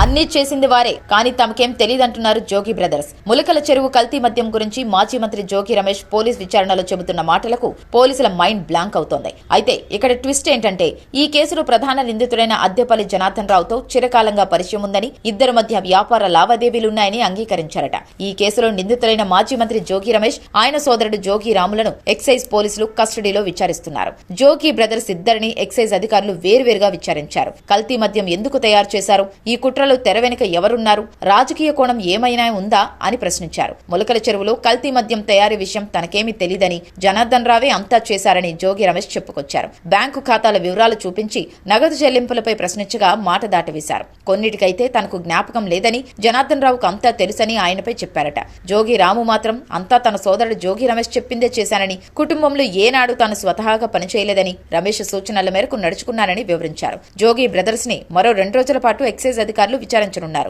అన్నీ చేసింది వారే, కానీ తమకేం తెలియదంటున్నారు జోగి బ్రదర్స్. ములకల చెరువు కల్తీ మద్యం గురించి మాజీ మంత్రి జోగి రమేష్ పోలీస్ విచారణలో చెబుతున్న మాటలకు పోలీసుల మైండ్ బ్లాంక్ అవుతోంది. అయితే ఇక్కడ ట్విస్ట్ ఏంటంటే, ఈ కేసులో ప్రధాన నిందితుడైన అద్దెపల్లి జనార్దన్ రావుతో చిరకాలంగా పరిచయం ఉందని, ఇద్దరి మధ్య వ్యాపార లావాదేవీలున్నాయని అంగీకరించారట. ఈ కేసులో నిందితులైన మాజీ మంత్రి జోగి రమేష్, ఆయన సోదరుడు జోగి రాములను ఎక్సైజ్ పోలీసులు కస్టడీలో విచారిస్తున్నారు. జోగి బ్రదర్స్ ఇద్దరిని ఎక్సైజ్ అధికారులు వేర్వేరుగా విచారించారు. కల్తీ మద్యం ఎందుకు తయారు చేశారు, ఈ కుట్రలో తెర వెనుక ఎవరున్నారు, రాజకీయ కోణం ఏమైనా ఉందా అని ప్రశ్నించారు. ములకల చెరువులో కల్తీ మద్యం తయారీ విషయం తనకేమీ తెలీదని, జనార్దన్ రావే అంతా చేశారని జోగి రమేష్ చెప్పుకొచ్చారు. బ్యాంకు ఖాతాల వివరాలు చూపించి నగదు చెల్లింపులపై ప్రశ్నించగా మాట దాటవేశారు. కొన్నిటికైతే తనకు జ్ఞాపకం లేదని, జనార్దన్ రావుకు అంతా తెలుసని ఆయనపై చెప్పారట. జోగి రాము మాత్రం అంతా తన సోదరుడు జోగి రమేష్ చెప్పిందే చేశానని, కుటుంబంలో ఏనాడు తాను స్వతహాగా పనిచేయలేదని, రమేష్ సూచనల మేరకు నడుచుకున్నారని వివరించారు. జోగి బ్రదర్స్ ని మరో 2 రోజుల పాటు ఎక్సైజ్ అధికారులు విచారించనున్నారు.